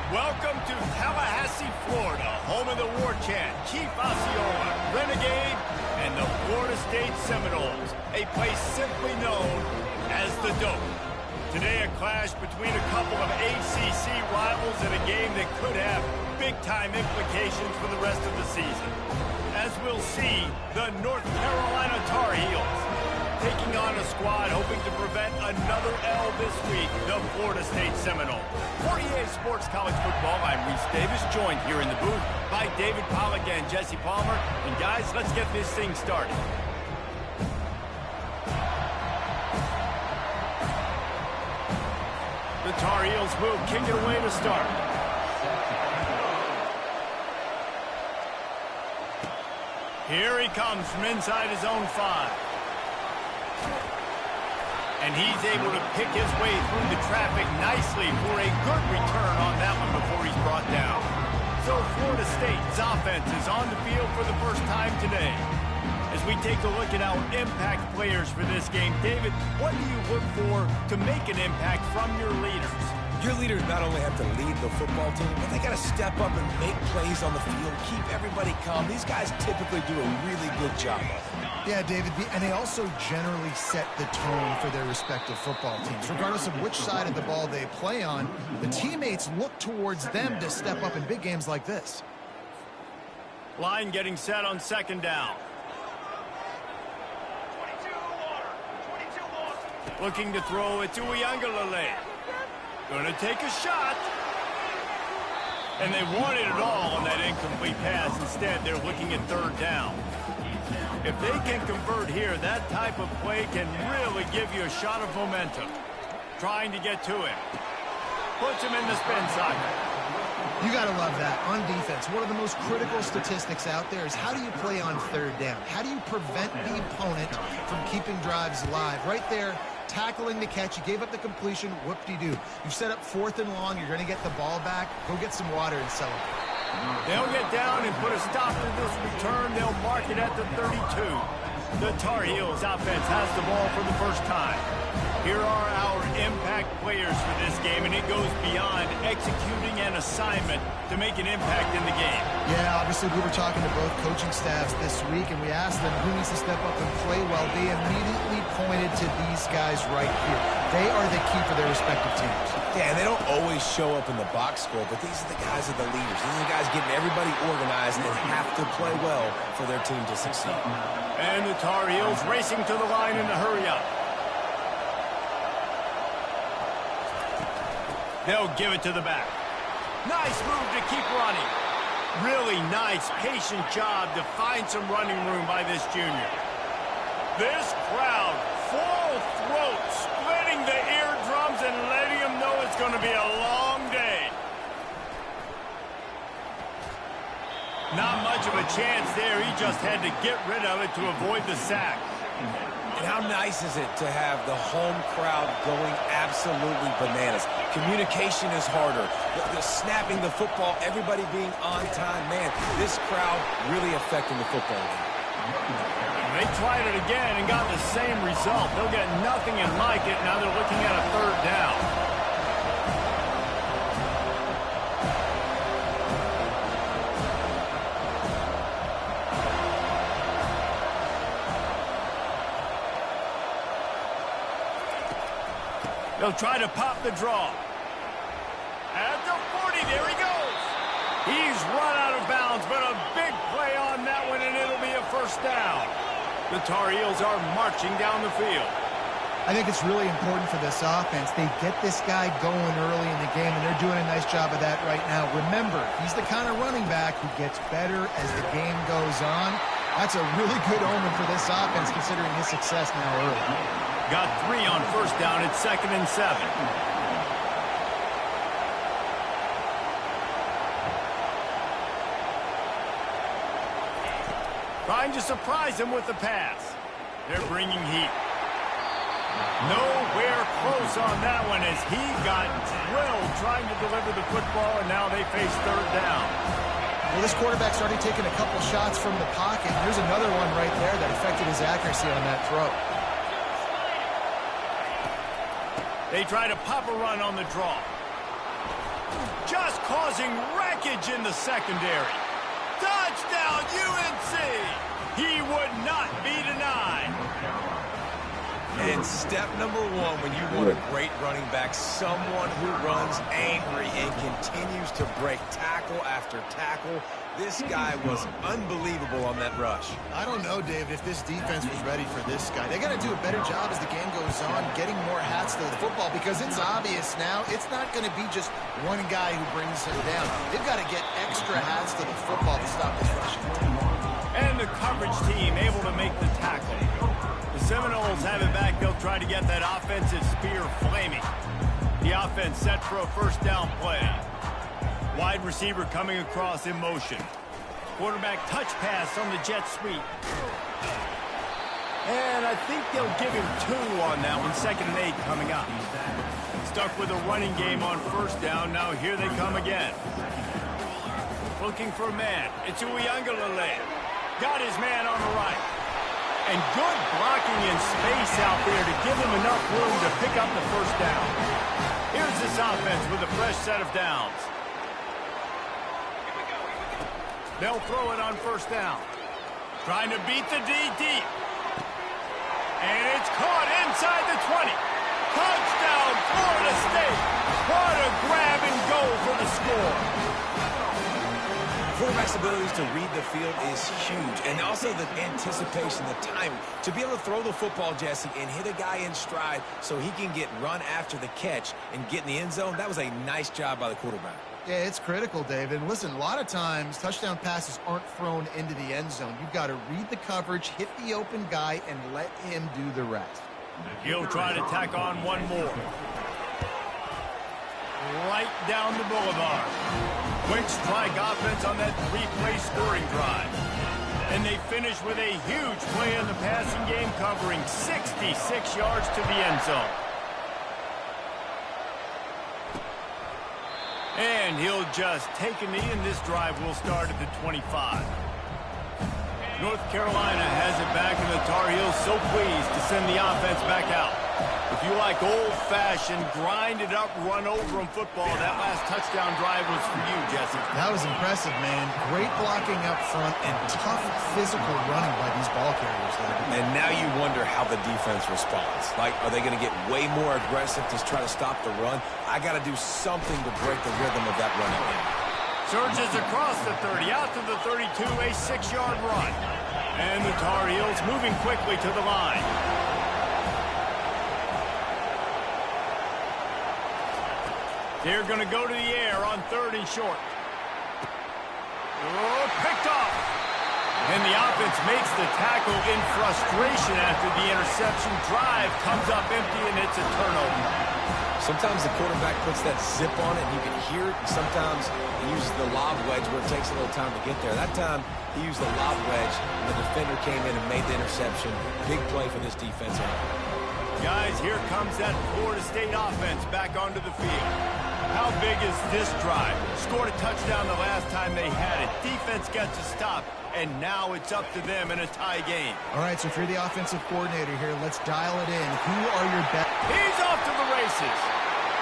Welcome to Tallahassee, Florida, home of the War Chant, Chief Osceola, Renegade, and the Florida State Seminoles, a place simply known as the Dope. Today, a clash between a couple of ACC rivals in a game that could have big-time implications for the rest of the season. As we'll see, the North Carolina Tar Heels taking on a squad hoping to prevent another L this week, the Florida State Seminoles. For EA Sports College Football, I'm Reese Davis, joined here in the booth by David Pollack and Jesse Palmer. And guys, let's get this thing started. The Tar Heels will kick it away to start. Here he comes from inside his own 5. And he's able to pick his way through the traffic nicely for a good return on that one before he's brought down. So Florida State's offense is on the field for the first time today. As we take a look at our impact players for this game, David, what do you look for to make an impact from your leaders? Your leaders not only have to lead the football team, but they got to step up and make plays on the field, keep everybody calm. These guys typically do a really good job of it. Yeah, David, and they also generally set the tone for their respective football teams. Regardless of which side of the ball they play on, the teammates look towards them to step up in big games like this. Line getting set on second down. Looking to throw it to Uyangalele. Going to take a shot. And they wanted it all on that incomplete pass. Instead, they're looking at third down. If they can convert here, that type of play can really give you a shot of momentum. Trying to get to him. Puts him in the spin cycle. You got to love that. On defense, one of the most critical statistics out there is how do you play on third down? How do you prevent the opponent from keeping drives alive? Right there, tackling the catch. You gave up the completion. Whoop-de-doo. You've set up 4th and long. You're going to get the ball back. Go get some water and celebrate. They'll get down and put a stop to this return. They'll mark it at the 32. The Tar Heels offense has the ball for the first time. Here are our impact players for this game, and it goes beyond executing an assignment to make an impact in the game. Yeah, obviously we were talking to both coaching staffs this week, and we asked them who needs to step up and play well. They immediately pointed to these guys right here. They are the key for their respective teams. Yeah, and they don't always show up in the box score, but these are the guys that are the leaders. These are the guys getting everybody organized and have to play well for their team to succeed. And the Tar Heels racing to the line in a hurry up. They'll give it to the back. Nice move to keep running. Really nice, patient job to find some running room by this junior. This crowd, full throat, splitting the eardrums and letting them know it's going to be a long day. Not much of a chance there. He just had to get rid of it to avoid the sack. And how nice is it to have the home crowd going absolutely bananas? Communication is harder. The snapping the football, everybody being on time. Man, this crowd really affecting the football game. They tried it again and got the same result. They'll get nothing and like it. Now they're looking at a third down. They'll try to pop the draw. At the 40, there he goes. He's run out of bounds, but a big play on that one, and it'll be a first down. The Tar Heels are marching down the field. I think it's really important for this offense. They get this guy going early in the game, and they're doing a nice job of that right now. Remember, he's the kind of running back who gets better as the game goes on. That's a really good omen for this offense, considering his success now early. Got 3 on first down at 2nd and 7. Trying to surprise him with the pass. They're bringing heat. Nowhere close on that one as he got drilled trying to deliver the football, and now they face third down. Well, this quarterback's already taken a couple shots from the pocket. Here's another one right there that affected his accuracy on that throw. They try to pop a run on the draw. just causing wreckage in the secondary. Touchdown, UNC! He would not be denied. And step number one, when you want a great running back, someone who runs angry and continues to break tackle after tackle. This guy was unbelievable on that rush. I don't know, David, if this defense was ready for this guy. They got to do a better job as the game goes on, getting more hats to the football, because it's obvious now it's not going to be just one guy who brings him down. They've got to get extra hats to the football to stop this rushing. And the coverage team able to make the tackle. The Seminoles have it back. They'll try to get that offensive spear flaming. The offense set for a first down play. Wide receiver coming across in motion. Quarterback touch pass on the jet sweep. And I think they'll give him 2 on that one. 2nd and 8 coming up. Stuck with a running game on first down. Now here they come again. Looking for a man. It's Uiagalelei. Got his man on the right. And good blocking in space out there to give him enough room to pick up the first down. Here's this offense with a fresh set of downs. They'll throw it on first down. Trying to beat the D deep. And it's caught inside the 20. Touchdown, Florida State. What a grab and go for the score. Quarterback's abilities to read the field is huge, and also the anticipation, the timing. To be able to throw the football, Jesse, and hit a guy in stride so he can get run after the catch and get in the end zone, that was a nice job by the quarterback. Yeah, it's critical, David. Listen, a lot of times touchdown passes aren't thrown into the end zone. You've got to read the coverage, hit the open guy, and let him do the rest. He'll try to tack on one more. Right down the boulevard. Quick strike offense on that 3-play scoring drive. And they finish with a huge play in the passing game, covering 66 yards to the end zone. And he'll just take a knee, and this drive will start at the 25. North Carolina has it back, and the Tar Heels so pleased to send the offense back out. If you like old-fashioned, grind-it-up, run-over-'em football, that last touchdown drive was for you, Jesse. That was impressive, man. Great blocking up front and tough physical running by these ball carriers, David. And now you wonder how the defense responds. Like, are they going to get way more aggressive to try to stop the run? I got to do something to break the rhythm of that running game. Surges across the 30, out to the 32, a 6-yard run. And the Tar Heels moving quickly to the line. They're going to go to the air on 3rd and short. Oh, picked off. And the offense makes the tackle in frustration after the interception. Drive comes up empty, and it's a turnover. Sometimes the quarterback puts that zip on it, and you can hear it. And sometimes he uses the lob wedge where it takes a little time to get there. That time, he used the lob wedge, and the defender came in and made the interception. Big play for this defense. Guys, here comes that Florida State offense back onto the field. How big is this drive? Scored a touchdown the last time they had it. Defense gets a stop, and now it's up to them in a tie game. All right, so if you're the offensive coordinator here, let's dial it in. Who are your best? He's off to the races.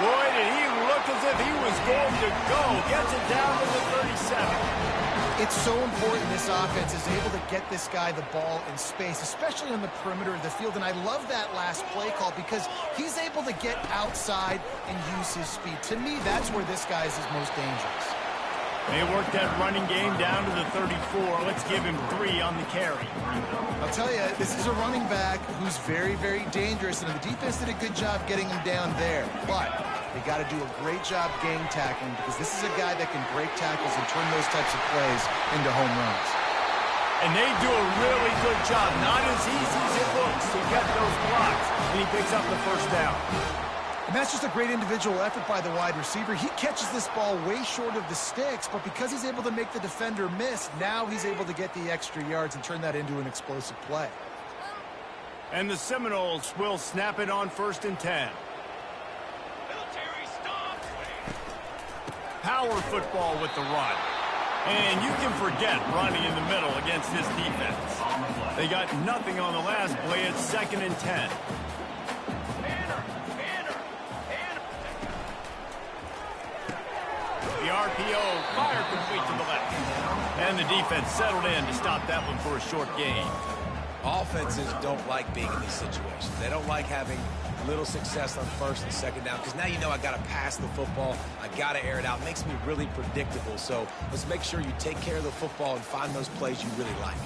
Boy, did he look as if he was going to go. Gets it down to the 37. It's so important this offense is able to get this guy the ball in space, especially on the perimeter of the field. And I love that last play call because he's able to get outside and use his speed. To me, that's where this guy is his most dangerous. They worked that running game down to the 34. Let's give him 3 on the carry. I'll tell you, this is a running back who's very, very dangerous, and the defense did a good job getting him down there. But they got to do a great job gang tackling because this is a guy that can break tackles and turn those types of plays into home runs. And they do a really good job. Not as easy as it looks to get those blocks. And he picks up the first down. And that's just a great individual effort by the wide receiver. He catches this ball way short of the sticks, but because he's able to make the defender miss, now he's able to get the extra yards and turn that into an explosive play. And the Seminoles will snap it on 1st and 10. Power football with the run. And you can forget running in the middle against this defense. They got nothing on the last play. It's 2nd and 10. straight to the left. And the defense settled in to stop that one for a short gain. Offenses don't like being in these situations. They don't like having little success on first and second down because now you know I got to pass the football. I got to air it out. It makes me really predictable. So let's make sure you take care of the football and find those plays you really like.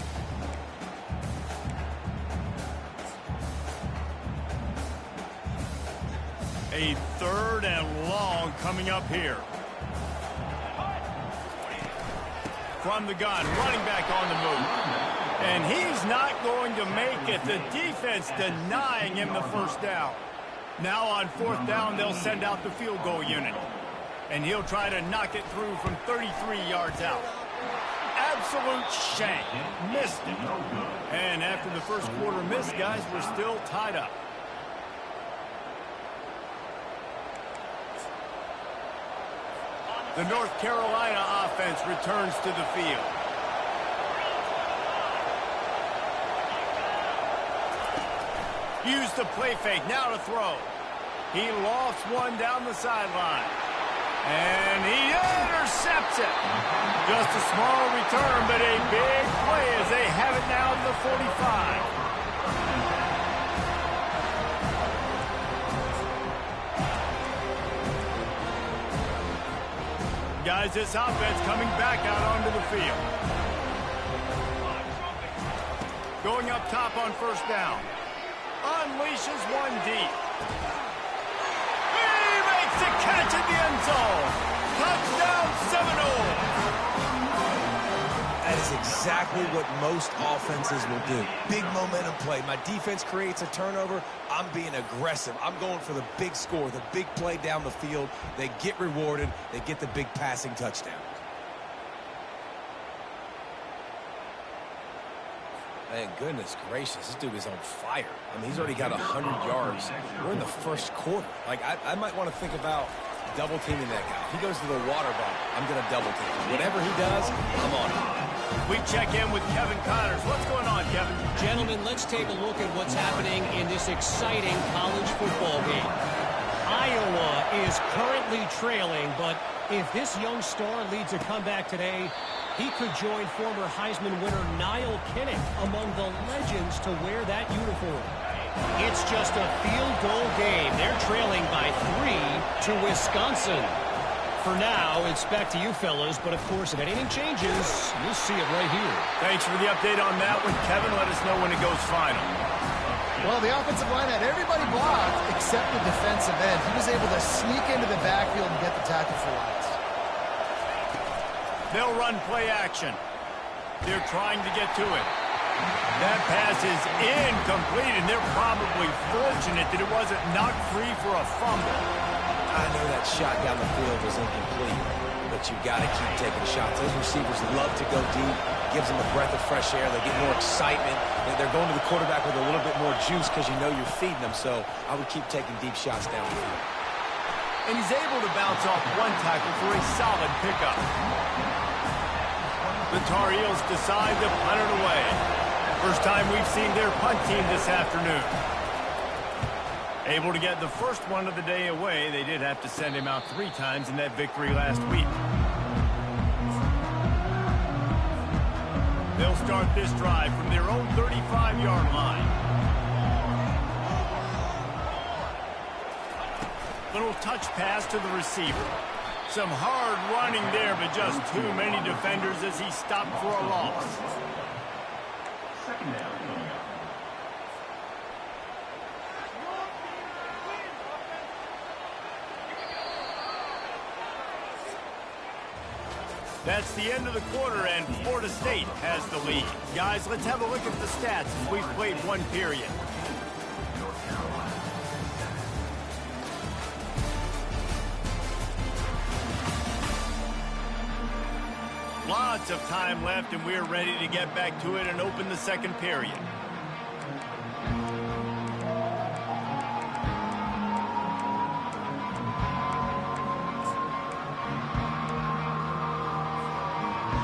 A 3rd and long coming up here. From the gun, running back on the move. And he's not going to make it. The defense denying him the first down. Now on 4th down, they'll send out the field goal unit. And he'll try to knock it through from 33 yards out. Absolute shank. Missed it. And after the first quarter miss, guys, we're still tied up. The North Carolina offense returns to the field. Used the play fake, now to throw. He lofts one down the sideline. And he intercepts it. Just a small return, but a big play as they have it now at the 45. Guys, this offense coming back out onto the field. Going up top on 1st down. Unleashes one deep. He makes the catch in the end zone. Touchdown Seminoles. That is exactly what most offenses will do. Big momentum play. My defense creates a turnover. I'm being aggressive. I'm going for the big score, the big play down the field. They get rewarded. They get the big passing touchdown. Man, goodness gracious, this dude is on fire. I mean, he's already got 100 yards. We're in the first quarter. Like, I might want to think about double-teaming that guy. If he goes to the water bottle, I'm going to double-team him. Whatever he does, I'm on it. We check in with Kevin Connors. What's going on, Kevin? Gentlemen, let's take a look at what's happening in this exciting college football game. Iowa is currently trailing, but if this young star leads a comeback today, he could join former Heisman winner Niall Kinnick among the legends to wear that uniform. It's just a field goal game. They're trailing by 3 to Wisconsin. For now, it's back to you fellas, but of course, if anything changes, you'll see it right here. Thanks for the update on that one, Kevin. Let us know when it goes final. Well, the offensive line had everybody blocked except the defensive end. He was able to sneak into the backfield and get the tackle for loss. They'll run play action. They're trying to get to it. That pass is incomplete, and they're probably fortunate that it wasn't knocked free for a fumble. I know that shot down the field was incomplete, but you got to keep taking shots. Those receivers love to go deep. Gives them a breath of fresh air. They get more excitement. They're going to the quarterback with a little bit more juice because you know you're feeding them. So I would keep taking deep shots down the field. And he's able to bounce off one tackle for a solid pickup. The Tar Heels decide to punt it away. First time we've seen their punt team this afternoon. Able to get the first one of the day away. They did have to send him out 3 times in that victory last week. They'll start this drive from their own 35-yard line. Little touch pass to the receiver. Some hard running there, but just too many defenders as he stopped for a loss. Second down. That's the end of the quarter, and Florida State has the lead. Guys, let's have a look at the stats as we've played one period. Lots of time left, and we're ready to get back to it and open the second period.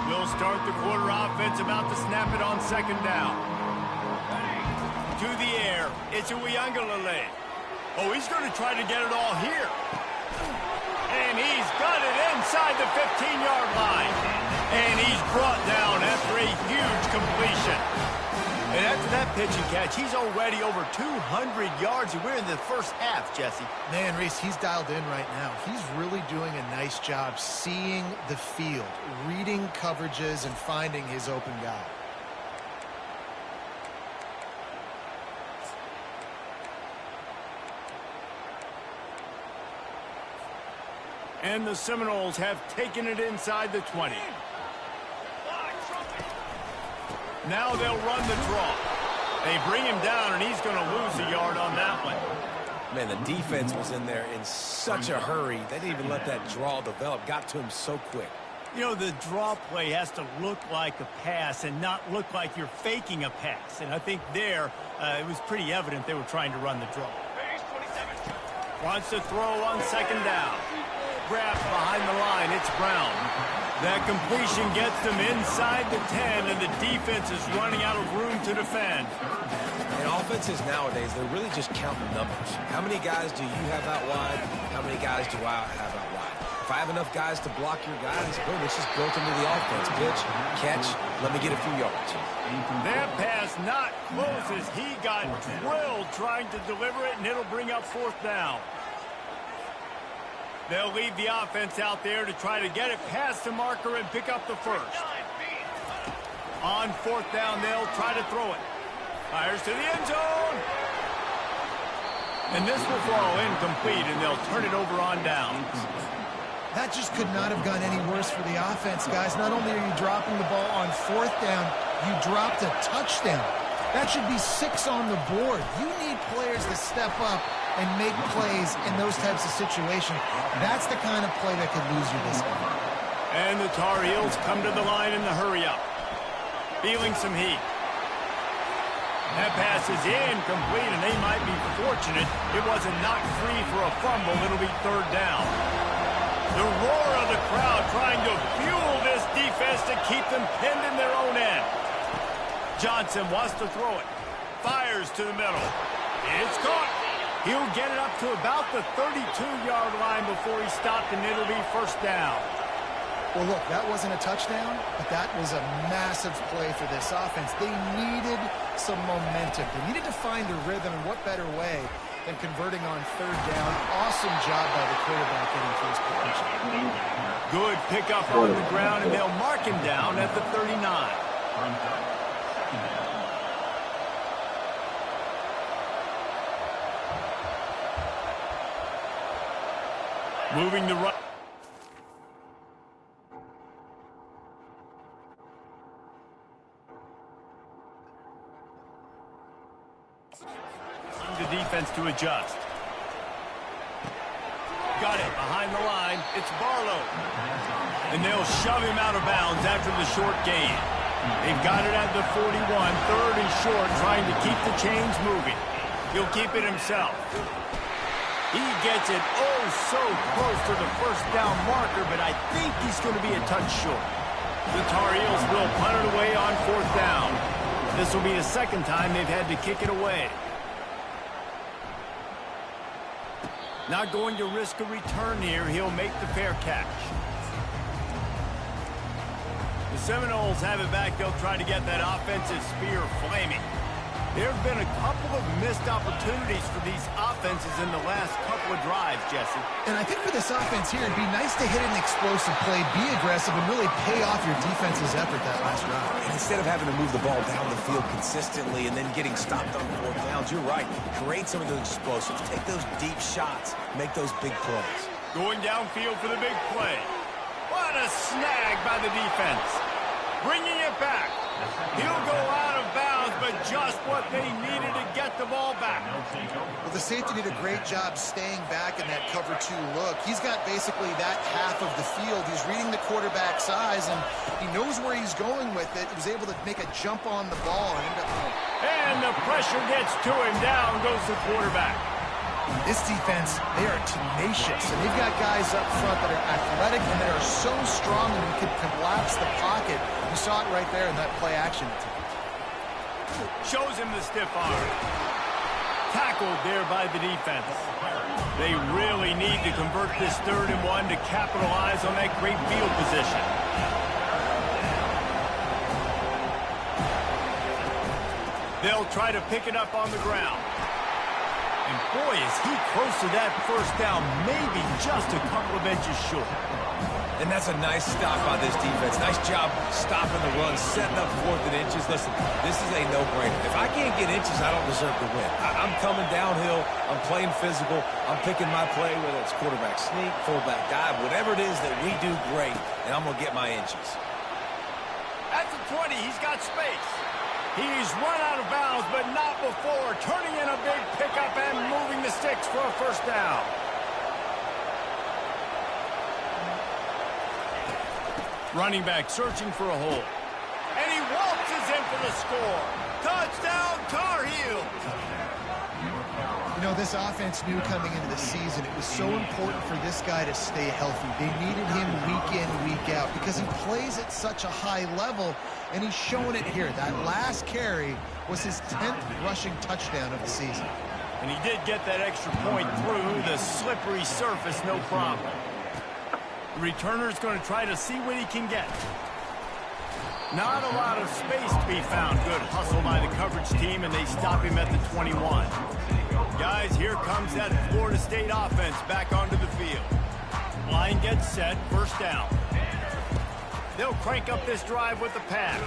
We'll start the quarter offense, about to snap it on second down. To the air, it's Uiagalelei. Oh, he's going to try to get it all here. And he's got it inside the 15-yard line. And he's brought down after a huge completion. And after that pitch and catch, he's already over 200 yards, and we're in the first half, Jesse. Man, Reese, he's dialed in right now. He's really doing a nice job seeing the field, reading coverages, and finding his open guy. And the Seminoles have taken it inside the 20. Now they'll run the draw. They bring him down, and he's going to lose a yard on that one. Man, the defense was in there in such a hurry. They didn't even let that draw develop. Got to him so quick. You know, the draw play has to look like a pass and not look like you're faking a pass. And I think there, it was pretty evident they were trying to run the draw. Wants to throw on second down. Grabs behind the line. It's Brown. That completion gets them inside the 10, and the defense is running out of room to defend. And offenses nowadays, they're really just counting numbers. How many guys do you have out wide? How many guys do I have out wide? If I have enough guys to block your guys, boom, it's just built into the offense. Pitch, catch, let me get a few yards. That pass not close as he got drilled trying to deliver it, and it'll bring up fourth down. They'll leave the offense out there to try to get it past the marker and pick up the first. On fourth down, they'll try to throw it. Fires to the end zone. And this will fall incomplete, and they'll turn it over on downs. That just could not have gone any worse for the offense, guys. Not only are you dropping the ball on fourth down, you dropped a touchdown. That should be 6 on the board. You need players to step up and make plays in those types of situations. That's the kind of play that could lose you this game. And the Tar Heels come to the line in the hurry-up. Feeling some heat. That pass is incomplete, and they might be fortunate it wasn't knocked free for a fumble. It'll be third down. The roar of the crowd trying to fuel this defense to keep them pinned in their own end. Johnson wants to throw it. Fires to the middle. It's caught. He'll get it up to about the 32-yard line before he stopped, and it'll be first down. Well, look, that wasn't a touchdown, but that was a massive play for this offense. They needed some momentum. They needed to find a rhythm, and what better way than converting on third down. Awesome job by the quarterback getting to his position. Good pickup on the ground, and they'll mark him down at the 39. Moving the right. The defense to adjust. Got it behind the line. It's Barlow. And they'll shove him out of bounds after the short gain. They've got it at the 41, third and short, trying to keep the chains moving. He'll keep it himself. He gets it so close to the first down marker, but I think he's going to be a touch short. The Tar Heels will punt it away on fourth down. This will be the second time they've had to kick it away. Not going to risk a return here. He'll make the fair catch. The Seminoles have it back. They'll try to get that offensive spear flaming. There have been a couple of missed opportunities for these offenses in the last couple of drives, Jesse. And I think for this offense here, it'd be nice to hit an explosive play, be aggressive, and really pay off your defense's effort that last drive. And instead of having to move the ball down the field consistently and then getting stopped on fourth downs, you're right. Create some of those explosives. Take those deep shots. Make those big plays. Going downfield for the big play. What a snag by the defense. Bringing it back. He'll go out of bounds, but just what they needed to get the ball back. Well, the safety did a great job staying back in that cover 2 look. He's got basically that half of the field. He's reading the quarterback's eyes, and he knows where he's going with it. He was able to make a jump on the ball and end up home. And the pressure gets to him. Down goes the quarterback. This defense, they are tenacious, and they've got guys up front that are athletic and that are so strong and can collapse the pocket. You saw it right there in that play action attempt. Shows him the stiff arm. Tackled there by the defense. They really need to convert this 3rd and 1 to capitalize on that great field position. They'll try to pick it up on the ground. And boy, is he close to that first down, maybe just a couple of inches short. And that's a nice stop by this defense. Nice job stopping the run, setting up 4th and inches. Listen, this is a no-brainer. If I can't get inches, I don't deserve to win. I'm coming downhill. I'm playing physical. I'm picking my play, whether it's quarterback sneak, fullback dive, whatever it is that we do great, and I'm going to get my inches. At the 20, he's got space. He's run out of bounds, but not before turning in a big pickup and moving the sticks for a first down. Running back searching for a hole. And he waltzes in for the score. Touchdown, Tar Heels. You know, this offense knew coming into the season it was so important for this guy to stay healthy. They needed him week in, week out because he plays at such a high level, and he's showing it here. That last carry was his 10th rushing touchdown of the season. And he did get that extra point through the slippery surface, no problem. The returner's going to try to see what he can get. Not a lot of space to be found. Good hustle by the coverage team, and they stop him at the 21. Guys, here comes that Florida State offense back onto the field. Line gets set, first down. They'll crank up this drive with the pass.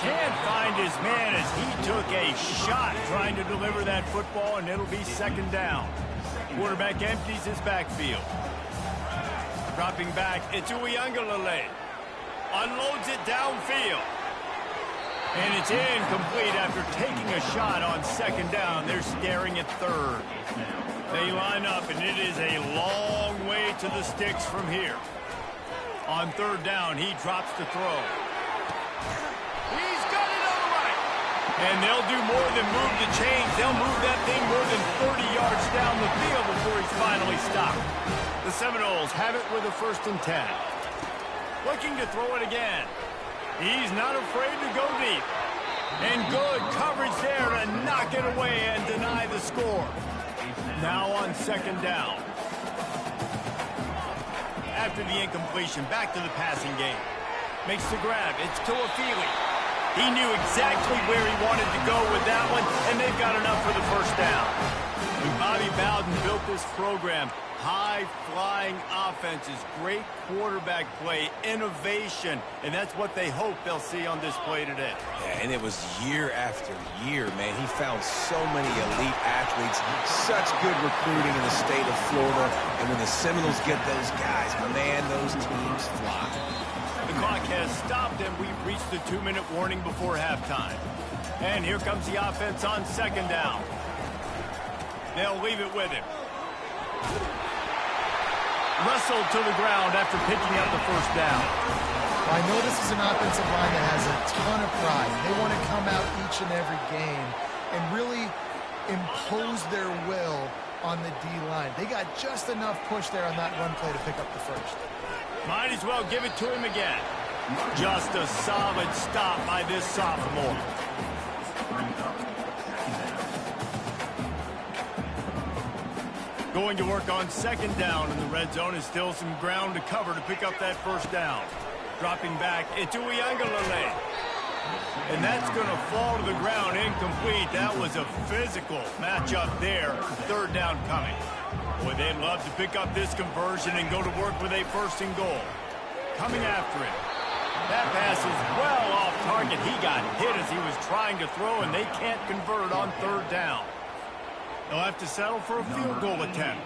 Can't find his man as he took a shot trying to deliver that football, and it'll be second down. Quarterback empties his backfield. Dropping back, it's Uiagalelei. Unloads it downfield. And it's incomplete after taking a shot on second down. They're staring at third. They line up, and it is a long way to the sticks from here. On third down, he drops to throw. He's got it on the right. And they'll do more than move the chains. They'll move that thing more than 30 yards down the field before he's finally stopped. The Seminoles have it with a 1st and 10. Looking to throw it again. He's not afraid to go deep. And good coverage there to knock it away and deny the score. Now on second down. After the incompletion, back to the passing game. Makes the grab. It's Tuafili. He knew exactly where he wanted to go with that one, and they've got enough for the first down. Bobby Bowden built this program. High-flying offenses, great quarterback play, innovation, and that's what they hope they'll see on display today. Yeah, and it was year after year, man. He found so many elite athletes, such good recruiting in the state of Florida, and when the Seminoles get those guys, man, those teams fly. The clock has stopped, and we've reached the 2-minute warning before halftime. And here comes the offense on second down. They'll leave it with him. Wrestled to the ground after picking up the first down. I know this is an offensive line that has a ton of pride. They want to come out each and every game and really impose their will on the D-line. They got just enough push there on that run play to pick up the first. Might as well give it to him again. Just a solid stop by this sophomore. Going to work on second down in the red zone is still some ground to cover to pick up that first down. Dropping back, it's Uiagalelei. And that's going to fall to the ground incomplete. That was a physical matchup there. Third down coming. Boy, they'd love to pick up this conversion and go to work with a 1st and goal. Coming after it. That pass is well off target. He got hit as he was trying to throw, and they can't convert on third down. They'll have to settle for a field goal attempt.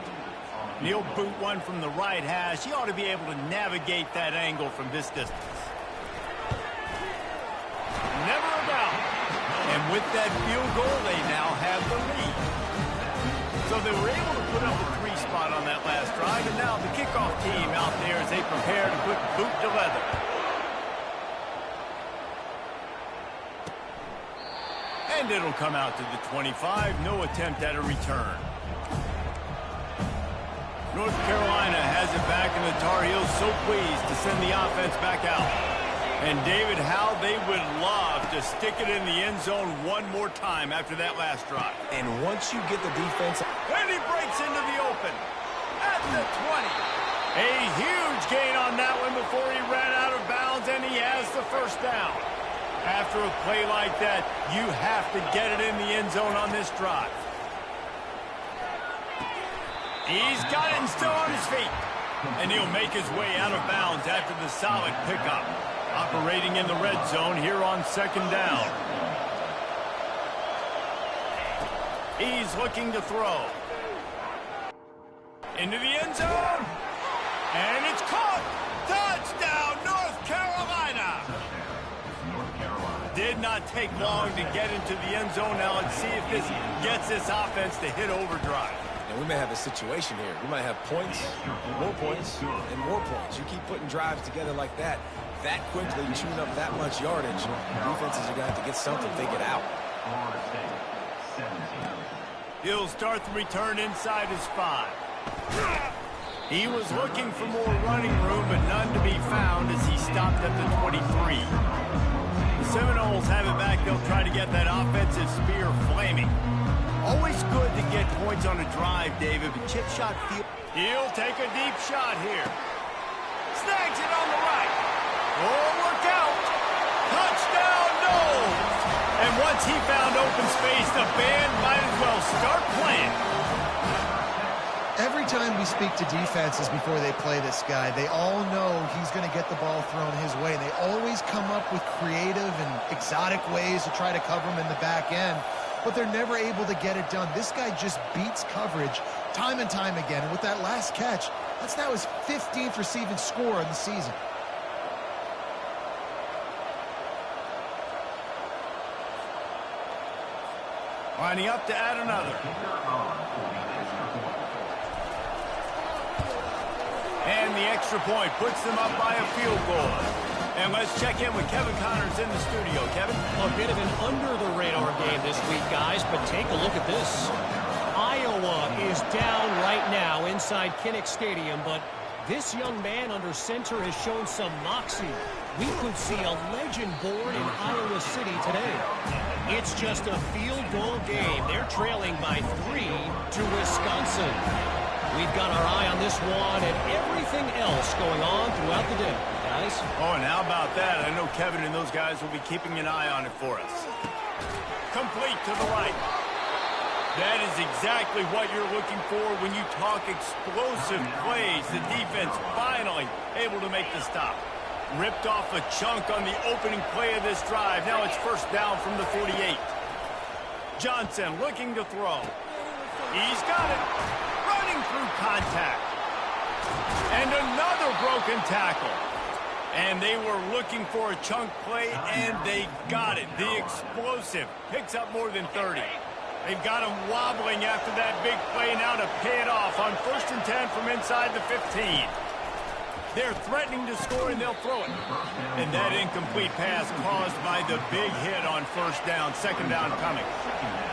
He'll boot one from the right hash. He ought to be able to navigate that angle from this distance. Never a doubt. And with that field goal, they now have the lead. So they were able to put up a 3 spot on that last drive, and now the kickoff team out there as they prepare to put boot to leather. And it'll come out to the 25. No attempt at a return. North Carolina has it back, and the Tar Heels so pleased to send the offense back out. And David, how they would love to stick it in the end zone one more time after that last drive. And once you get the defense... And he breaks into the open at the 20. A huge gain on that one before he ran out of bounds, and he has the first down. After a play like that, you have to get it in the end zone on this drive. He's got it and still on his feet. And he'll make his way out of bounds after the solid pickup. Operating in the red zone here on second down. He's looking to throw. Into the end zone. And it's caught. Touchdown, North Carolina. Did not take long to get into the end zone. Now let's see if this gets this offense to hit overdrive. And we may have a situation here. We might have points, and more points. You keep putting drives together like that quickly, chewing up that much yardage, defenses are going to have to get something figured out. He'll start the return inside his 5. He was looking for more running room, but none to be found as he stopped at the 23. The Seminoles have it back. They'll try to get that offensive spear flaming. Always good to get points on a drive, David, but chip shot field. He'll take a deep shot here. Snags it on the right. Oh, look out. Touchdown, no. And once he found open space, the band might as well start playing. Every time we speak to defenses before they play this guy, they all know he's going to get the ball thrown his way. They always come up with creative and exotic ways to try to cover him in the back end, but they're never able to get it done. This guy just beats coverage time and time again. And with that last catch, that's now his 15th receiving score in the season. Lining up to add another. And the extra point puts them up by a field goal. And let's check in with Kevin Connors in the studio. Kevin? A bit of an under-the-radar game this week, guys, but take a look at this. Iowa is down right now inside Kinnick Stadium, but this young man under center has shown some moxie. We could see a legend born in Iowa City today. It's just a field goal game. They're trailing by 3 to Wisconsin. We've got our eye on this one and everything else going on throughout the day, guys. Oh, and how about that? I know Kevin and those guys will be keeping an eye on it for us. Complete to the right. That is exactly what you're looking for when you talk explosive plays. The defense finally able to make the stop. Ripped off a chunk on the opening play of this drive. Now it's first down from the 48. Johnson looking to throw. He's got it. Running through contact. And another broken tackle. And they were looking for a chunk play, and they got it. The explosive picks up more than 30. They've got him wobbling after that big play now to pay it off on 1st and 10 from inside the 15. They're threatening to score, and they'll throw it. And that incomplete pass caused by the big hit on first down. Second down coming.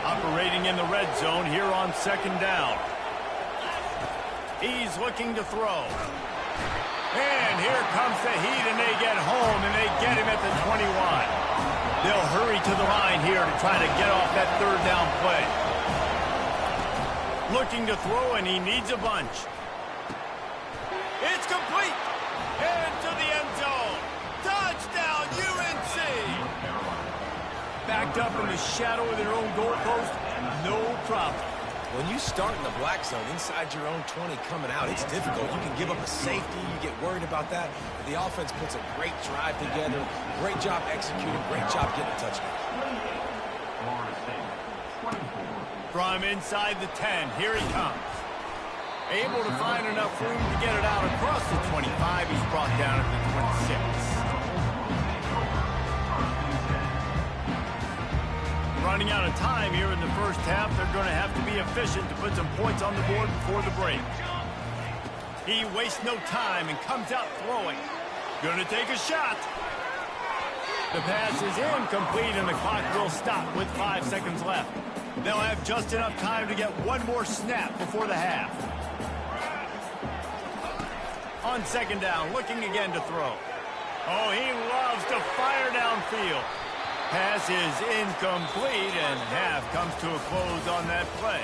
Operating in the red zone here on second down. He's looking to throw. And here comes the heat, and they get home, and they get him at the 21. They'll hurry to the line here to try to get off that third down play. Looking to throw, and he needs a bunch. It's complete. And to the end zone. Touchdown, UNC. Backed up in the shadow of their own goalpost, no problem. When you start in the black zone inside your own 20 coming out, it's difficult. You can give up a safety. You get worried about that. But the offense puts a great drive together. Great job executing. Great job getting a touchdown. From inside the 10, here he comes. Able to find enough room to get it out across the 25. He's brought down at the 26. Running out of time here in the first half. They're going to have to be efficient to put some points on the board before the break. He wastes no time and comes out throwing. Going to take a shot. The pass is incomplete, and the clock will stop with 5 seconds left. They'll have just enough time to get one more snap before the half. On second down, looking again to throw. Oh, he loves to fire downfield. Pass is incomplete, and half comes to a close on that play.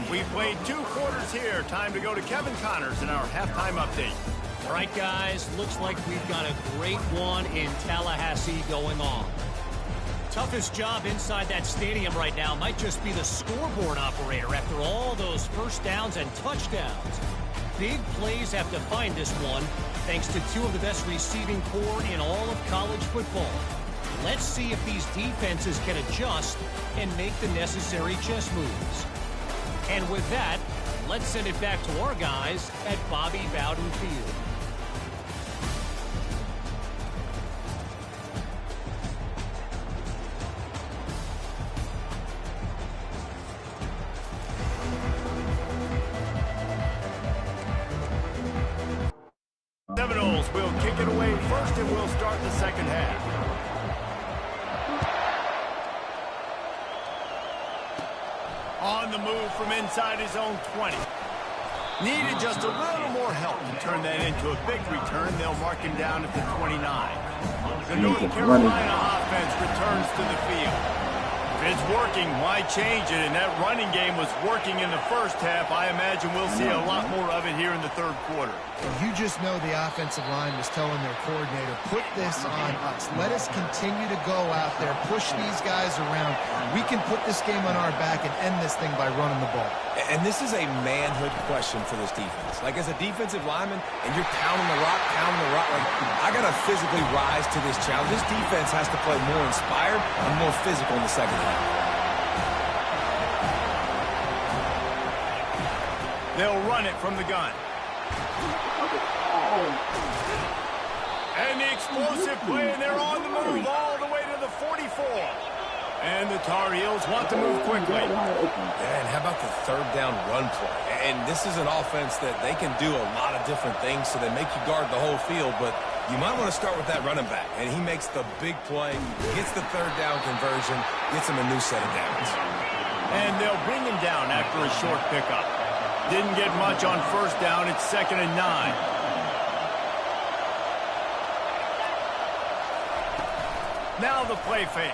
We played 2 quarters here. Time to go to Kevin Connors in our halftime update. All right, guys, looks like we've got a great one in Tallahassee going on. Toughest job inside that stadium right now might just be the scoreboard operator after all those first downs and touchdowns. Big plays have defined this one, thanks to two of the best receiving core in all of college football. Let's see if these defenses can adjust and make the necessary chess moves. And with that, let's send it back to our guys at Bobby Bowden Field. Seminoles will kick it away first, and we'll start the second half. On the move from inside his own 20. Needed just a little more help to turn that into a big return. They'll mark him down at the 29. The North Carolina offense returns to the field. If it's working, why change it? And that running game was working in the first half. I imagine we'll see a lot more of it here in the third quarter. You just know the offensive line was telling their coordinator, put this on us. Let us continue to go out there, push these guys around. We can put this game on our back and end this thing by running the ball. And this is a manhood question for this defense. Like, as a defensive lineman, and you're pounding the rock, like, I got to physically rise to this challenge. This defense has to play more inspired and more physical in the second half. They'll run it from the gun. And the explosive play, and they're on the move all the way to the 44. And the Tar Heels want to move quickly. And how about the third down run play? And this is an offense that they can do a lot of different things, so they make you guard the whole field, but you might want to start with that running back. And he makes the big play, gets the third down conversion, gets him a new set of downs. And they'll bring him down after a short pickup. Didn't get much on first down. It's 2nd and 9. Now the play fake.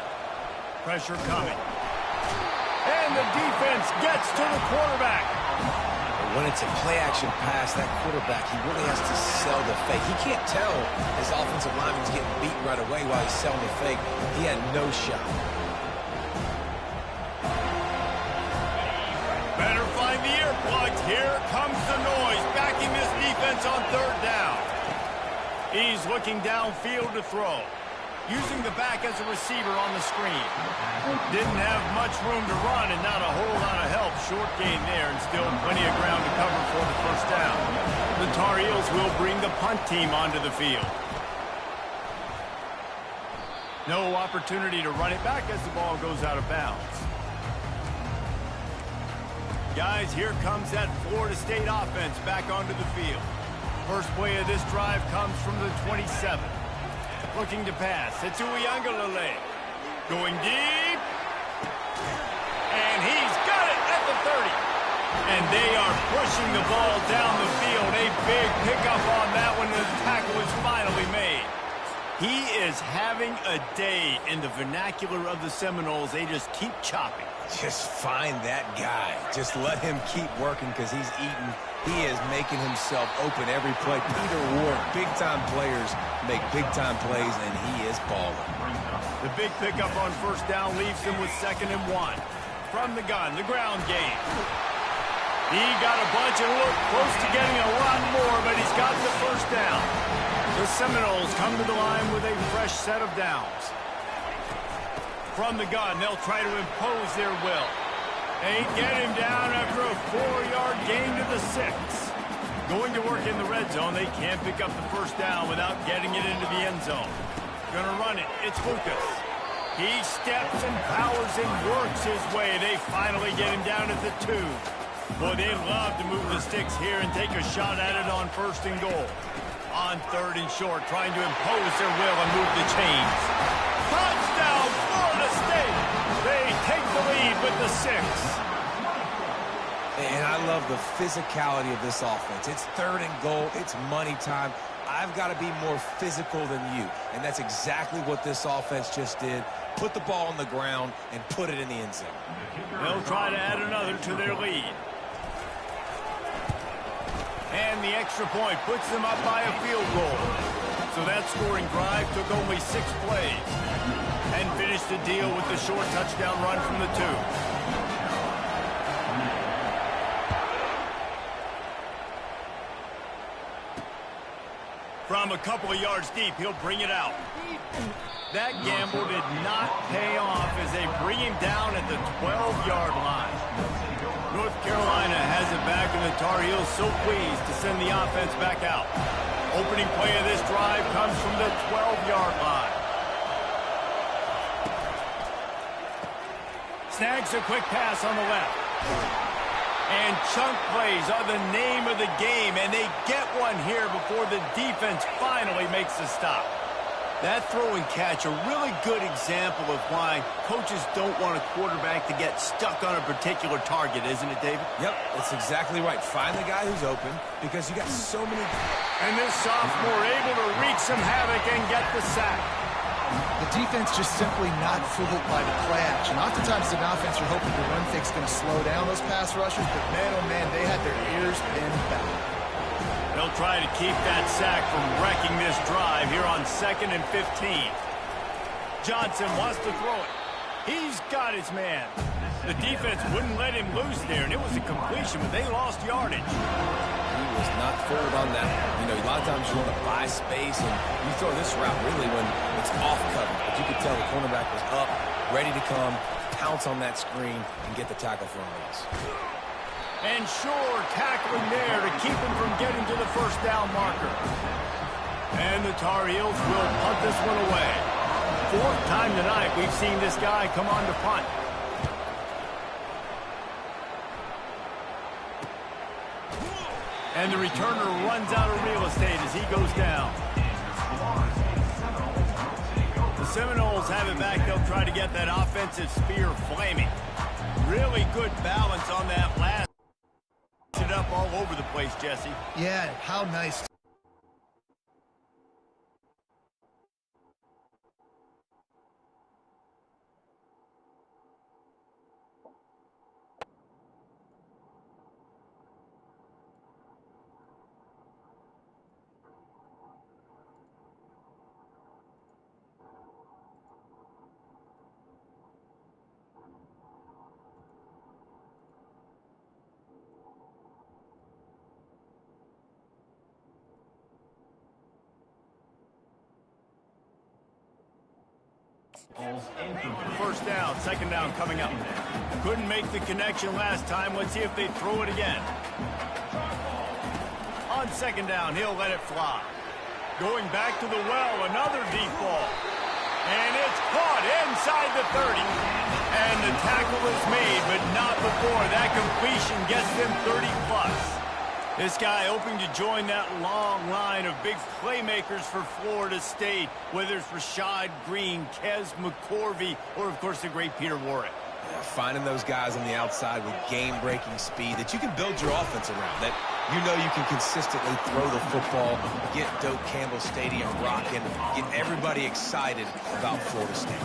Pressure coming. And the defense gets to the quarterback. When it's a play-action pass, that quarterback, he really has to sell the fake. He can't tell his offensive lineman's getting beat right away while he's selling the fake. He had no shot. Better find the earplugs. Here comes the noise, backing this defense on third down. He's looking downfield to throw. Using the back as a receiver on the screen. Didn't have much room to run and not a whole lot of help. Short gain there and still plenty of ground to cover for the first down. The Tar Heels will bring the punt team onto the field. No opportunity to run it back as the ball goes out of bounds. Guys, here comes that Florida State offense back onto the field. First play of this drive comes from the 27. Looking to pass. It's Uiagalelei. Going deep. And he's got it at the 30. And they are pushing the ball down the field. A big pickup on that one. The tackle is finally made. He is having a day in the vernacular of the Seminoles. They just keep chopping. Just find that guy. Just let him keep working because he's eating. He is making himself open every play. Peter Ward, big-time players make big-time plays, and he is balling. The big pickup on first down leaves him with 2nd and 1. From the gun, the ground game. He got a bunch and looked close to getting a lot more, but he's got the first down. The Seminoles come to the line with a fresh set of downs. From the gun, they'll try to impose their will. They get him down after a 4-yard gain to the 6. Going to work in the red zone. They can't pick up the first down without getting it into the end zone. Gonna run it. It's Lucas. He steps and powers and works his way. They finally get him down at the 2. Boy, they love to move the sticks here and take a shot at it on 1st and goal. On 3rd and short, trying to impose their will and move the chains. Touchdown, Florida State! They take the lead with the 6. And I love the physicality of this offense. It's 3rd and goal. It's money time. I've got to be more physical than you. And that's exactly what this offense just did. Put the ball on the ground and put it in the end zone. They'll try to add another to their lead. And the extra point puts them up by a field goal. So that scoring drive took only 6 plays and finished the deal with the short touchdown run from the 2. From a couple of yards deep, he'll bring it out. That gamble did not pay off as they bring him down at the 12-yard line. North Carolina has it back, and the Tar Heels so pleased to send the offense back out. Opening play of this drive comes from the 12-yard line. Snags a quick pass on the left. And chunk plays are the name of the game, and they get one here before the defense finally makes a stop. That throw and catch, a really good example of why coaches don't want a quarterback to get stuck on a particular target, isn't it, David? Yep, that's exactly right. Find the guy who's open because you got so many... And this sophomore able to wreak some havoc and get the sack. The defense just simply not fooled by the play action. Oftentimes, as an offense, you're hoping the run fix going to slow down those pass rushers, but man, oh man, they had their ears pinned back. They'll try to keep that sack from wrecking this drive here on 2nd and 15. Johnson wants to throw it. He's got his man. The defense wouldn't let him loose there, and it was a completion, but they lost yardage. He was not forward on that. You know, a lot of times you want to buy space, and you throw this route really when it's off coverage. But you could tell the cornerback was up, ready to come, pounce on that screen, and get the tackle for a loss. And sure, tackling there to keep him from getting to the first down marker. And the Tar Heels will punt this one away. 4th time tonight we've seen this guy come on to punt. And the returner runs out of real estate as he goes down. The Seminoles have it back. They'll try to get that offensive spear flaming. Really good balance on that last. It up all over the place, Jesse. Yeah, how nice. First down, 2nd down coming up. Couldn't make the connection last time. Let's see if they throw it again. On 2nd down, he'll let it fly. Going back to the well, another deep ball. And it's caught inside the 30. And the tackle is made, but not before. That completion gets them 30+. This guy hoping to join that long line of big playmakers for Florida State, whether it's Rashad Green, Kez McCorvey, or, of course, the great Peter Warrick. Yeah, finding those guys on the outside with game-breaking speed that you can build your offense around, that you know you can consistently throw the football, get Doak Campbell Stadium rocking, get everybody excited about Florida State.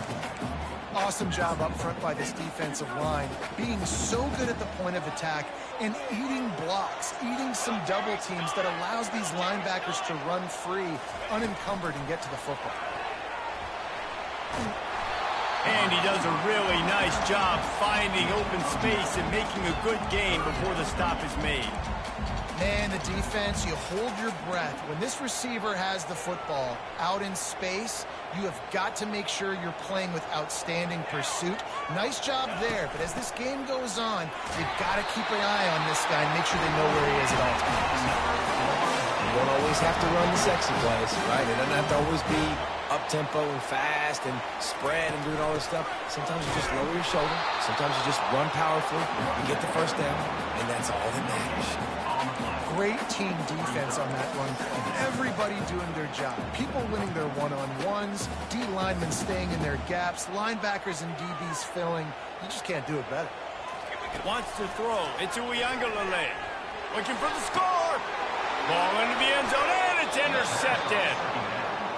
Awesome job up front by this defensive line, being so good at the point of attack and eating blocks, eating some double teams that allows these linebackers to run free, unencumbered, and get to the football. And he does a really nice job finding open space and making a good gain before the stop is made. Man, the defense, you hold your breath. When this receiver has the football out in space, you have got to make sure you're playing with outstanding pursuit. Nice job there, but as this game goes on, you've got to keep an eye on this guy and make sure they know where he is at all times. You don't always have to run the sexy plays, right? It doesn't have to always be up-tempo and fast and spread and doing all this stuff. Sometimes you just lower your shoulder. Sometimes you just run powerfully. You get the first down, and that's all that matters. Great team defense on that run play. Everybody doing their job. People winning their one-on-ones, D linemen staying in their gaps, linebackers and DBs filling. You just can't do it better. Wants to throw. It's Uiagalelei. Looking for the score. Ball into the end zone, and it's intercepted.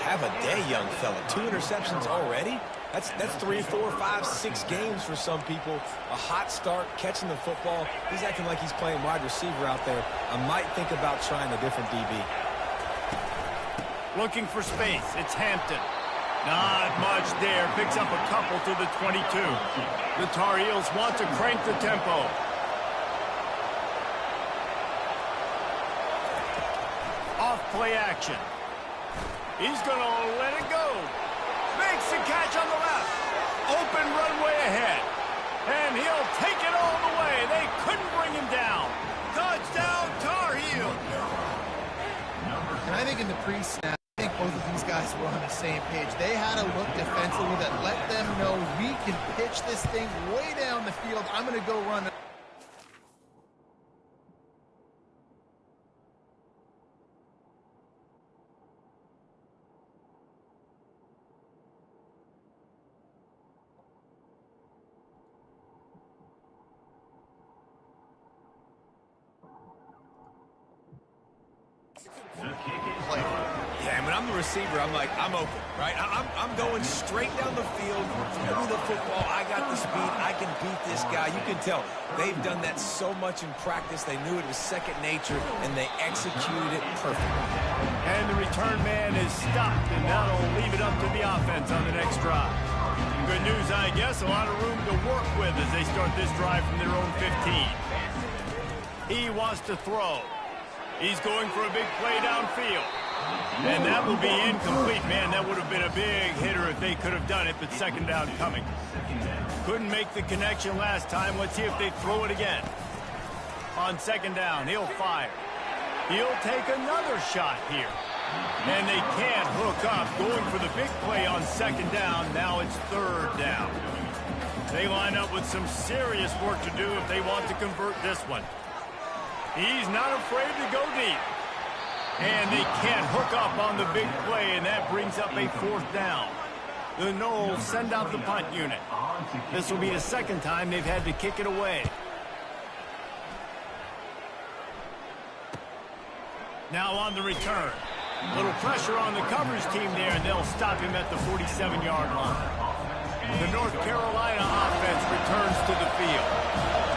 Have a day, young fella. 2 interceptions already? That's 3, 4, 5, 6 games for some people. A hot start, catching the football. He's acting like he's playing wide receiver out there. I might think about trying a different DB. Looking for space. It's Hampton. Not much there. Picks up a couple to the 22. The Tar Heels want to crank the tempo. Off play action. He's going to let it go. Makes the catch on the left. Open runway ahead. And he'll take it all the way. They couldn't bring him down. Touchdown, Tar Heels. And I think in the pre-snap, I think both of these guys were on the same page. They had a look defensively that let them know we can pitch this thing way down the field. I'm going to go run. Yeah, when I'm the receiver, I'm like, I'm open, right? I'm going straight down the field, throw the football. I got the speed. I can beat this guy. You can tell they've done that so much in practice. They knew it was second nature, and they executed it perfectly. And the return man is stopped, and that'll leave it up to the offense on the next drive. Good news, I guess, a lot of room to work with as they start this drive from their own 15. He wants to throw. He's going for a big play downfield. And that will be incomplete. Man, that would have been a big hitter if they could have done it, but second down coming. Couldn't make the connection last time. Let's see if they throw it again. On second down, he'll fire. He'll take another shot here. And they can't hook up. Going for the big play on second down. Now it's third down. They line up with some serious work to do if they want to convert this one. He's not afraid to go deep. And they can't hook up on the big play, and that brings up a fourth down. The Knowles send out the punt unit. This will be the second time they've had to kick it away. Now on the return. Little pressure on the coverage team there, and they'll stop him at the 47-yard line. The North Carolina offense returns to the field.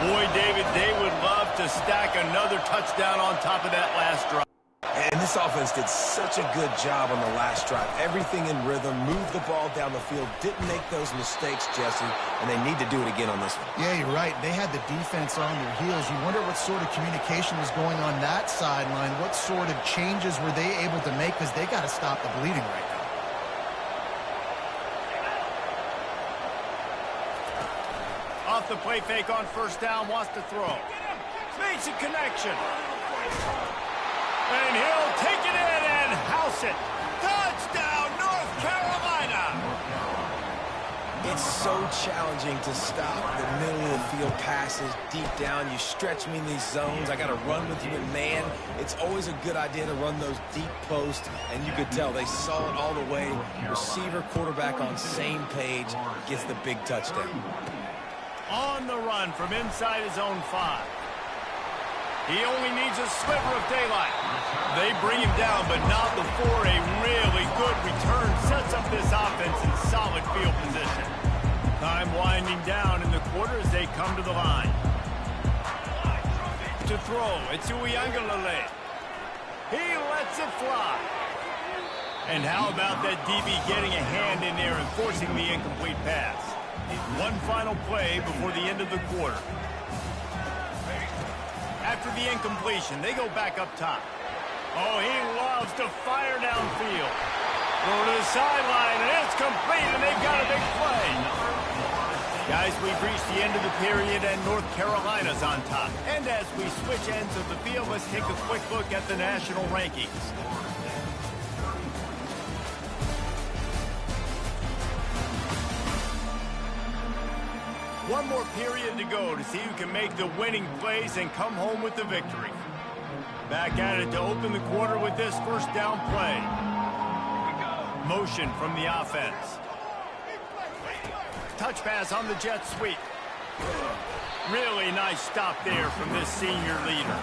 Boy, David, they would love to stack another touchdown on top of that last drive. And this offense did such a good job on the last drive. Everything in rhythm, moved the ball down the field, didn't make those mistakes, Jesse, and they need to do it again on this one. Yeah, you're right. They had the defense on their heels. You wonder what sort of communication was going on that sideline. What sort of changes were they able to make, because they got to stop the bleeding right now. Off the play fake on first down, wants to throw. Makes a connection. And he'll take it in and house it. Touchdown, North Carolina! It's so challenging to stop the middle of the field passes deep down. You stretch me in these zones. I got to run with you in man. It's always a good idea to run those deep posts, and you could tell they saw it all the way. Receiver, quarterback on same page, gets the big touchdown. On the run from inside his own 5. He only needs a sliver of daylight. They bring him down, but not before a really good return sets up this offense in solid field position. Time winding down in the quarter as they come to the line. To throw, it's Uiagalelei. He lets it fly. And how about that DB getting a hand in there and forcing the incomplete pass? One final play before the end of the quarter. After the incompletion, they go back up top. Oh, he loves to fire downfield. Go to the sideline, and it's complete, and they've got a big play. Guys, we've reached the end of the period, and North Carolina's on top. And as we switch ends of the field, let's take a quick look at the national rankings. One more period to go to see who can make the winning plays and come home with the victory. Back at it to open the quarter with this first down play. Motion from the offense. Touch pass on the jet sweep. Really nice stop there from this senior leader.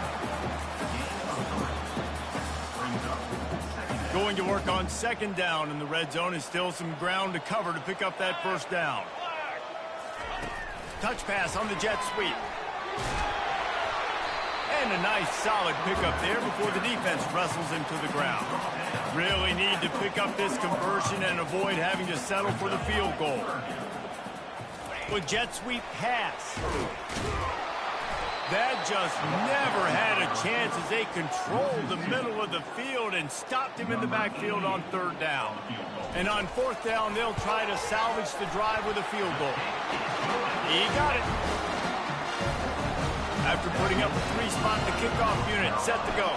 Going to work on second down in the red zone, and still some ground to cover to pick up that first down. Touch pass on the jet sweep. And And a nice solid pickup there before the defense wrestles him to the ground. Really need to pick up this conversion and avoid having to settle for the field goal. With jet sweep pass. That just never had a chance as they controlled the middle of the field and stopped him in the backfield on third down. And on fourth down, they'll try to salvage the drive with a field goal. He got it. After putting up a three-spot, the kickoff unit set to go.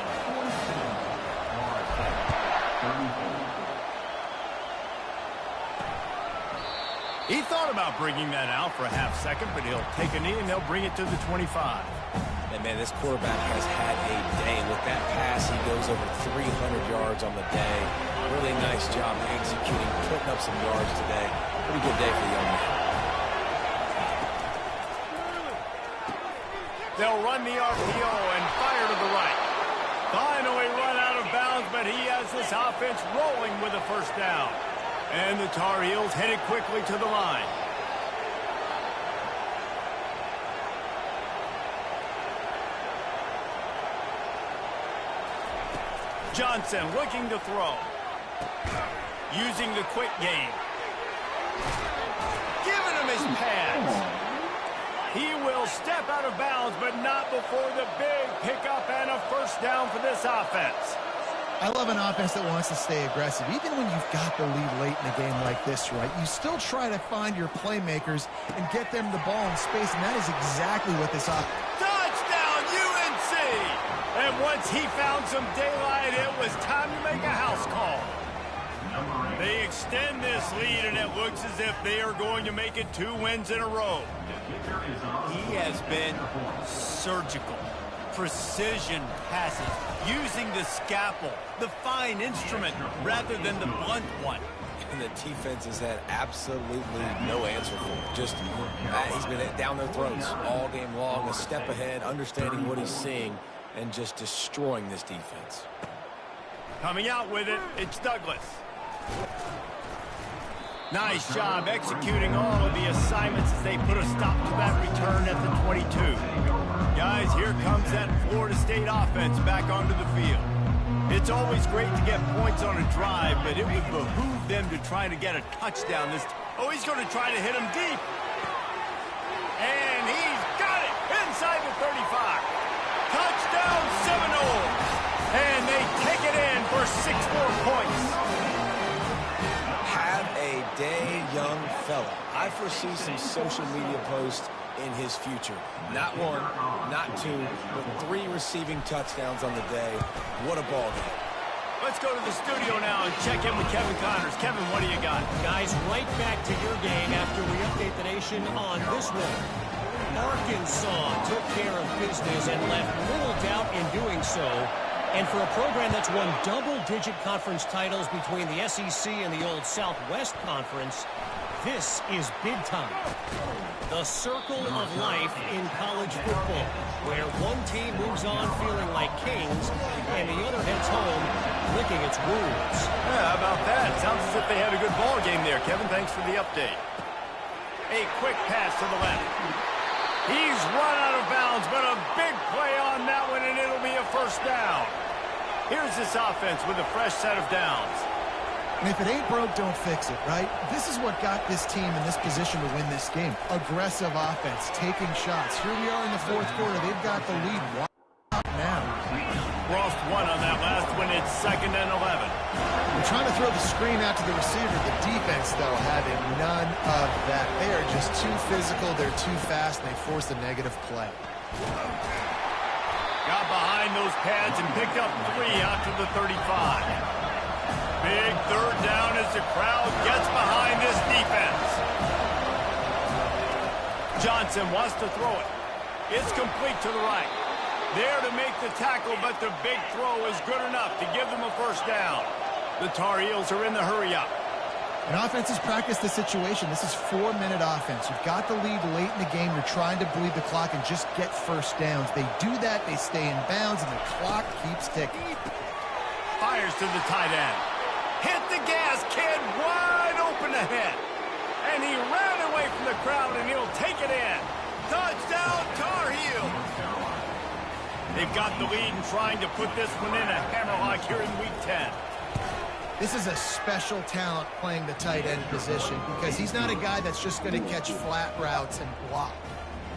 He thought about bringing that out for a half second, but he'll take a knee and they'll bring it to the 25. And, man, this quarterback has had a day. With that pass, he goes over 300 yards on the day. Really nice job executing, putting up some yards today. Pretty good day for the young man. They'll run the RPO and fire to the right. Finally run out of bounds, but he has this offense rolling with a first down. And the Tar Heels headed quickly to the line. Johnson looking to throw. Using the quick game. Giving him his pass. He will step out of bounds, but not before the big pickup and a first down for this offense. I love an offense that wants to stay aggressive. Even when you've got the lead late in a game like this, right, you still try to find your playmakers and get them the ball in space, and that is exactly what this offense... Touchdown, UNC! And once he found some daylight, it was time to make a house call. They extend this lead, and it looks as if they are going to make it 2 wins in a row. He has been surgical. Precision passes, using the scalpel, the fine instrument, rather than the blunt one. And the defense has had absolutely no answer for him. Just, he's been down their throats all game long, a step ahead, understanding what he's seeing, and just destroying this defense. Coming out with it, it's Douglas. Nice job executing all of the assignments as they put a stop to that return at the 22. Guys, here comes that Florida State offense back onto the field. It's always great to get points on a drive, but it would behoove them to try to get a touchdown this time. Oh, he's going to try to hit him deep. And he's got it inside the 35. Touchdown Seminoles. And they take it in for 6 more points. Have a day, young fella. I foresee some social media posts in his future. Not 1, not 2, but 3 receiving touchdowns on the day. What a ball game. Let's go to the studio now and check in with Kevin Connors. Kevin, what do you got? Guys, right back to your game after we update the nation on this one. Arkansas took care of business and left little doubt in doing so. And for a program that's won double-digit conference titles between the SEC and the old Southwest Conference, this is big time. The circle of life in college football, where one team moves on feeling like kings and the other heads home licking its wounds. Yeah, how about that? Sounds as if they had a good ball game there. Kevin, thanks for the update. A quick pass to the left. He's run out of bounds, but a big play on that one, and it'll be a first down. Here's this offense with a fresh set of downs. And if it ain't broke, don't fix it, right? This is what got this team in this position to win this game. Aggressive offense, taking shots. Here we are in the fourth quarter. They've got the lead now. Lost 1 on that last one. It's 2nd and 11. They're trying to throw the screen out to the receiver. The defense, though, having none of that. They are just too physical. They're too fast, and they force a negative play. Got behind those pads and picked up 3 out to the 35. Big third down as the crowd gets behind this defense. Johnson wants to throw it. It's complete to the right. There to make the tackle, but the big throw is good enough to give them a first down. The Tar Heels are in the hurry-up. And offenses practice the situation. This is 4-minute offense. You've got the lead late in the game. You're trying to bleed the clock and just get first downs. They do that, they stay in bounds, and the clock keeps ticking. Fires to the tight end. Hit the gas, kid, wide open ahead. And he ran away from the crowd, and he'll take it in. Touchdown, Tar Heels. They've got the lead and trying to put this one in a hammerlock here in Week 10. This is a special talent playing the tight end position because he's not a guy that's just going to catch flat routes and block.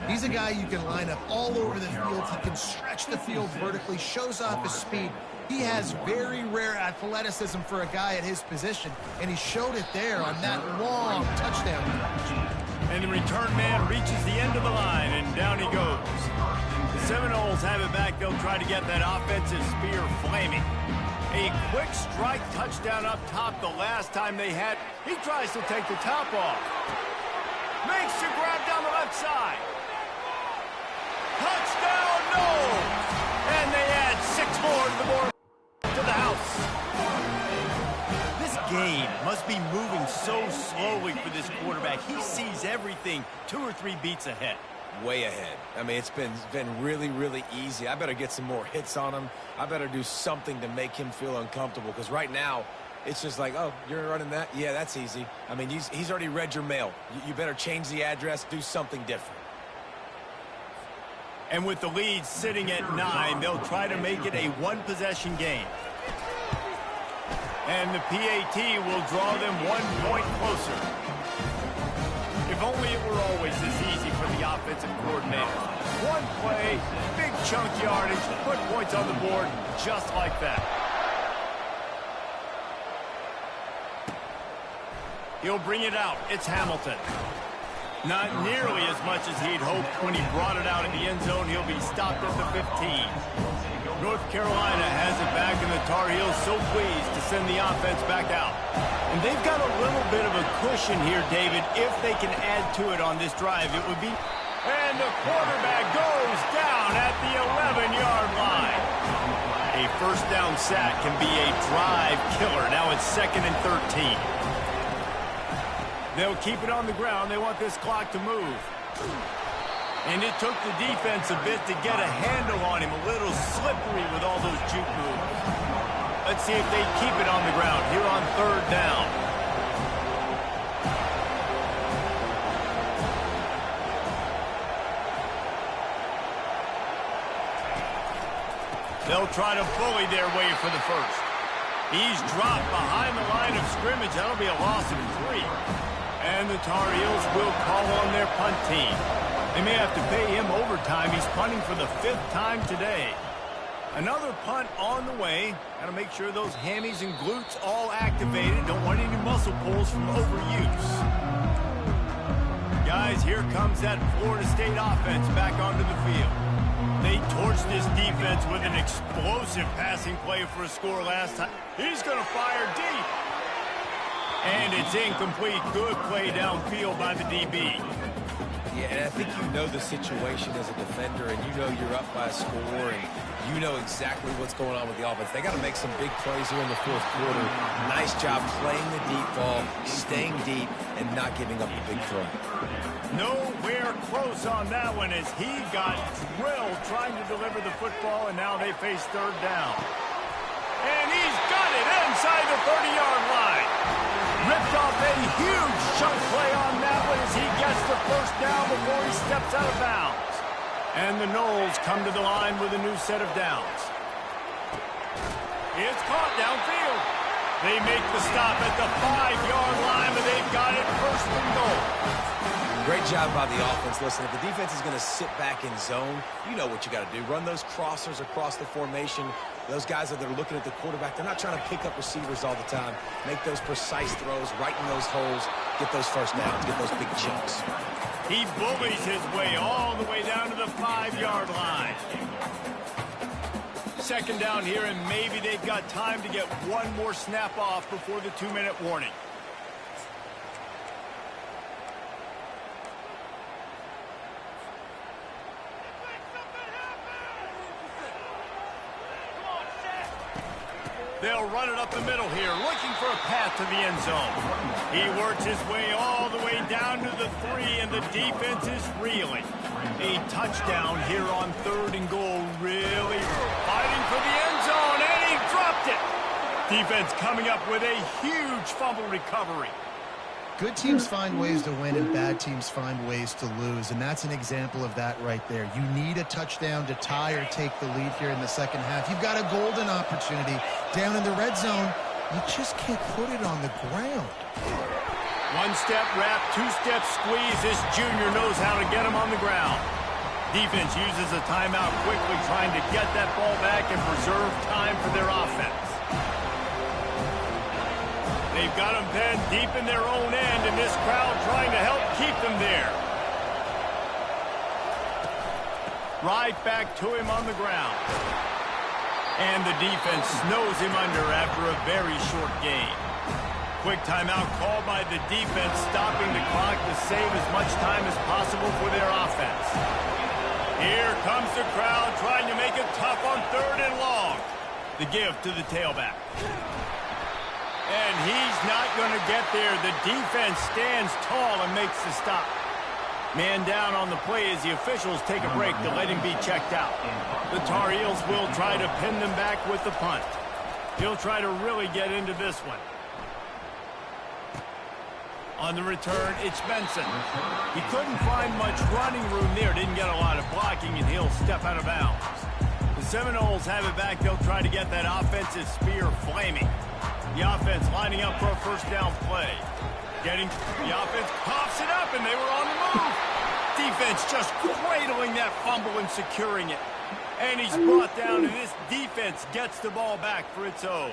He's a guy you can line up all over the field. He can stretch the field vertically, shows off his speed. He has very rare athleticism for a guy at his position, and he showed it there on that long touchdown catch. And the return man reaches the end of the line, and down he goes. The Seminoles have it back. They'll try to get that offensive spear flaming. A quick strike touchdown up top the last time they had. He tries to take the top off. Makes the grab down the left side. Touchdown, no! And they add 6 more to the house. This game must be moving so slowly for this quarterback. He sees everything 2 or 3 beats ahead. Way ahead. I mean, it's been really, really easy. I better get some more hits on him. I better do something to make him feel uncomfortable, because right now, it's just like, oh, you're running that? Yeah, that's easy. I mean, he's already read your mail. You better change the address, do something different. And with the lead sitting at 9, they'll try to make it a 1-possession game. And the PAT will draw them 1 point closer. If only it were always this easy for the offensive coordinator. 1 play, big chunk yardage, put points on the board just like that. He'll bring it out. It's Hamilton. Not nearly as much as he'd hoped when he brought it out in the end zone. He'll be stopped at the 15. North Carolina has it back, and the Tar Heels so pleased to send the offense back out. And they've got a little bit of a cushion here, David. If they can add to it on this drive, it would be... And the quarterback goes down at the 11-yard line. A first down sack can be a drive killer. Now it's 2nd and 13. They'll keep it on the ground. They want this clock to move. And it took the defense a bit to get a handle on him. A little slippery with all those juke moves. Let's see if they keep it on the ground here on 3rd down. They'll try to bully their way for the first. He's dropped behind the line of scrimmage. That'll be a loss of 3. And the Tar Heels will call on their punt team. They may have to pay him overtime. He's punting for the 5th time today. Another punt on the way. Got to make sure those hammies and glutes all activated. Don't want any muscle pulls from overuse. Guys, here comes that Florida State offense back onto the field. They torched this defense with an explosive passing play for a score last time. He's going to fire deep. And it's incomplete. Good play downfield by the DB. Yeah, and I think you know the situation as a defender, and you know you're up by a score, and you know exactly what's going on with the offense. They got to make some big plays here in the 4th quarter. Nice job playing the deep ball, staying deep, and not giving up a big throw. Nowhere close on that one as he got drilled trying to deliver the football, and now they face 3rd down. And he's got it inside the 30-yard line. Ripped off a huge chunk play on that one as he gets the first down before he steps out of bounds. And the Noles come to the line with a new set of downs. It's caught downfield. They make the stop at the 5-yard line, but they've got it 1st and goal. Great job by the offense. Listen, if the defense is going to sit back in zone, you know what you got to do. Run those crossers across the formation. Those guys that are looking at the quarterback, they're not trying to pick up receivers all the time. Make those precise throws, right in those holes, get those first downs, get those big chunks. He bullies his way all the way down to the 5-yard line. 2nd down here, and maybe they've got time to get one more snap off before the 2-minute warning. They'll run it up the middle here, looking for a path to the end zone. He works his way all the way down to the 3, and the defense is reeling. A touchdown here on 3rd and goal, really fighting for the end zone, and he dropped it. Defense coming up with a huge fumble recovery. Good teams find ways to win and bad teams find ways to lose, and that's an example of that right there. You need a touchdown to tie or take the lead here in the second half. You've got a golden opportunity down in the red zone. You just can't put it on the ground. One-step wrap, two-step squeeze. This junior knows how to get him on the ground. Defense uses a timeout quickly, trying to get that ball back and preserve time for their offense. They've got them pinned deep in their own end, and this crowd trying to help keep them there. Right back to him on the ground. And the defense snows him under after a very short game. Quick timeout called by the defense, stopping the clock to save as much time as possible for their offense. Here comes the crowd trying to make it tough on 3rd and long. The give to the tailback. And he's not going to get there. The defense stands tall and makes the stop. Man down on the play as the officials take a break to let him be checked out. The Tar Heels will try to pin them back with the punt. He'll try to really get into this one. On the return, it's Benson. He couldn't find much running room there. Didn't get a lot of blocking, and he'll step out of bounds. The Seminoles have it back. They'll try to get that offensive spear flaming. The offense lining up for a first down play. The offense pops it up, and they were on the move. Defense just cradling that fumble and securing it. And he's brought down, and this defense gets the ball back for its own.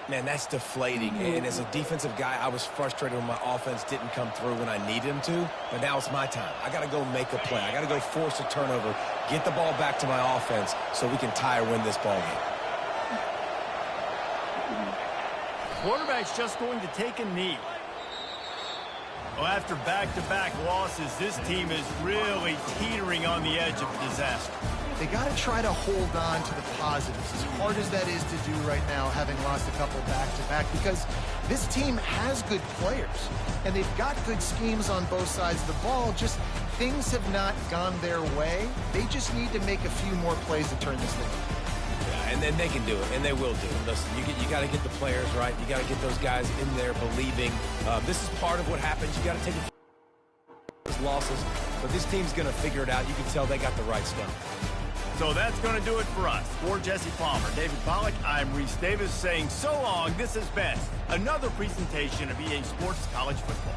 Man, that's deflating. And as a defensive guy, I was frustrated when my offense didn't come through when I needed him to. But now it's my time. I got to go make a play. I got to go force a turnover, get the ball back to my offense so we can tie or win this ball game. Quarterback's just going to take a knee. Well, after back-to-back losses, this team is really teetering on the edge of disaster. They got to try to hold on to the positives, as hard as that is to do right now, having lost a couple back-to-back, because this team has good players, and they've got good schemes on both sides of the ball. Just things have not gone their way. They just need to make a few more plays to turn this thing around. And then they can do it, and they will do it. Listen, you got to get the players right. You got to get those guys in there believing. This is part of what happens. You got to take those losses, but this team's going to figure it out. You can tell they got the right stuff. So that's going to do it for us. For Jesse Palmer, David Pollack, I'm Reese Davis saying so long. This has been another presentation of EA Sports College Football.